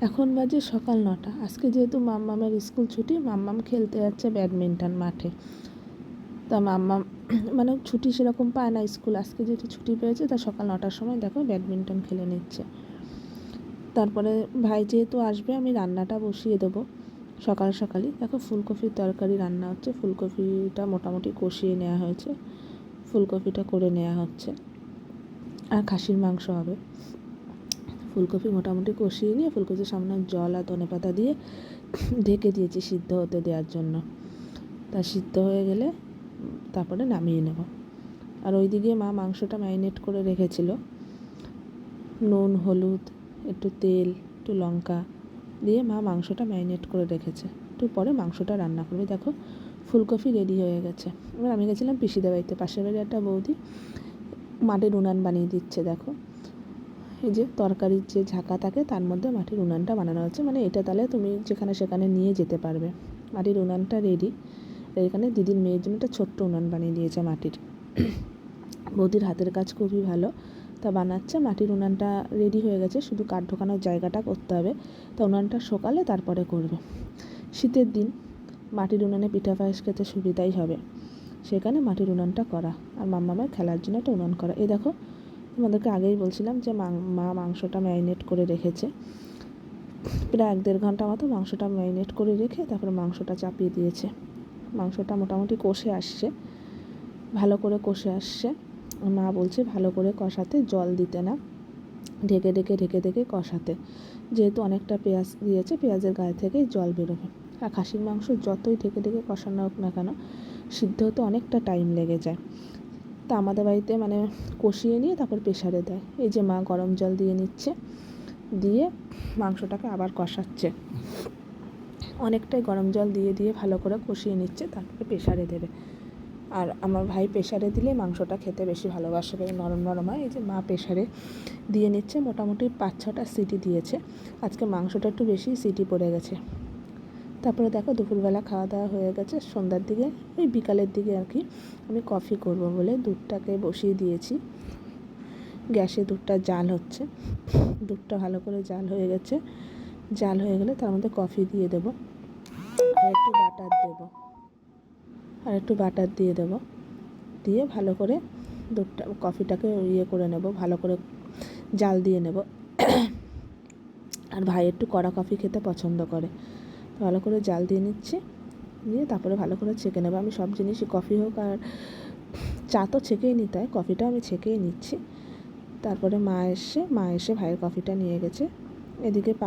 এখন বাজে সকাল 9টা। আজকে যেহেতু মাম্মামের স্কুল ছুটি, মাম্মাম খেলতে যাচ্ছে ব্যাডমিন্টন মাঠে। তা মাম্মাম মানে ছুটি সেরকম পায় না স্কুল, আজকে যেহেতু ছুটি পেয়েছে তা সকাল 9টার সময় দেখো ব্যাডমিন্টন খেলে নিচ্ছে। তারপরে ভাই যেহেতু আসবে আমি রান্নাটা বসিয়ে দেবো সকাল সকালই। দেখো ফুলকপির তরকারি রান্না হচ্ছে, ফুলকপিটা মোটামুটি কষিয়ে নেওয়া হয়েছে, ফুলকপিটা করে নেওয়া হচ্ছে। আর খাসির মাংস হবে। ফুলকপি মোটামুটি কষিয়ে নিয়ে ফুলকপির সামনে জল আর ধনেপাতা দিয়ে ঢেকে দিয়েছি সিদ্ধ হতে দেওয়ার জন্য। তা সিদ্ধ হয়ে গেলে তারপরে নামিয়ে নেব। আর ওইদিকে মা মাংসটা ম্যারিনেট করে রেখেছিল, নুন হলুদ একটু তেল একটু লঙ্কা দিয়ে মা মাংসটা ম্যারিনেট করে রেখেছে, একটু পরে মাংসটা রান্না করবে। দেখো ফুলকপি রেডি হয়ে গেছে। এবার আমি গেছিলাম পিসিদের বাড়িতে, পাশের বাড়ির একটা বৌদি মাটির উনান বানিয়ে দিচ্ছে। দেখো এই যে তরকারির যে ঝাঁকা থাকে তার মধ্যে মাটির উনানটা বানানো হচ্ছে, মানে এটা তাহলে তুমি যেখানে সেখানে নিয়ে যেতে পারবে। মাটির উনানটা রেডি। এখানে দিদির মেয়ের জন্য একটা ছোট্ট উনান বানিয়ে দিয়েছে মাটির। বৌদির হাতের কাজ খুবই ভালো, তা বানাচ্ছে। মাটির উনানটা রেডি হয়ে গেছে, শুধু কাঠ ঢোকানোর জায়গাটা করতে হবে। তা উনানটা সকালে তারপরে করবে। শীতের দিন মাটির উনানে পিঠা পায়েস খেতে সুবিধাই হবে, সেখানে মাটির উনানটা করা। আর মাম্মামের খেলার জন্য একটা উনান করা। এই দেখো তোমাদেরকে আগেই বলছিলাম যে মা মাংসটা ম্যারিনেট করে রেখেছে, প্রায় 1-1.5 ঘন্টা মতো মাংসটা ম্যারিনেট করে রেখে তারপরে মাংসটা চাপিয়ে দিয়েছে। মাংসটা মোটামুটি কষে আসছে, ভালো করে কষে আসছে। মা বলছে ভালো করে কষাতে, জল দিতে না, ঢেকে ঢেকে ঢেকে ঢেকে কষাতে। যেহেতু অনেকটা পেঁয়াজ দিয়েছে, পেঁয়াজের গায়ে থেকেই জল বেরোবে। আর খাসির মাংস যতই ঢেকে ঢেকে কষানো হোক না কেন, সিদ্ধ হতে অনেকটা টাইম লেগে যায়। তা আমাদের বাড়িতে মানে কষিয়ে নিয়ে তারপর প্রেশারে দেয়। এই যে মা গরম জল দিয়ে নিচ্ছে, দিয়ে মাংসটাকে আবার কষাচ্ছে। অনেকটাই গরম জল দিয়ে দিয়ে ভালো করে কষিয়ে নিচ্ছে, তারপরে প্রেশারে দেবে। আর আমার ভাই প্রেশারে দিলে মাংসটা খেতে বেশি ভালোবাসে, নরম নরম হয়। এই যে মা প্রেশারে দিয়ে নিচ্ছে, মোটামুটি 5-6টা সিটি দিয়েছে। আজকে মাংসটা একটু বেশি সিটি পড়ে গেছে। তারপরে দেখো দুপুরবেলা খাওয়া দাওয়া হয়ে গেছে। সন্ধ্যার দিকে ওই বিকালের দিকে আর কি আমি কফি করব বলে দুধটাকে বসিয়ে দিয়েছি। গ্যাসে দুধটা জাল হচ্ছে, দুধটা ভালো করে জাল হয়ে গেছে। জাল হয়ে গেলে তার মধ্যে কফি দিয়ে দেবো, আর একটু বাটার দিয়ে দেবো, দিয়ে ভালো করে দুধটা কফিটাকে করে নেব, ভালো করে জাল দিয়ে নেব। আর ভাই একটু কড়া কফি খেতে পছন্দ করে, ভালো করে জাল দিয়ে নিচ্ছি, দিয়ে তারপরে ভালো করে ছেঁকে নেব। আমি সব জিনিসই, কফি হোক আর চা তো ছেঁকেই নিতে হয়, কফিটা আমি ছেঁকেই নিচ্ছি। তারপরে মা এসে ভাইয়ের কফিটা নিয়ে গেছে। এদিকে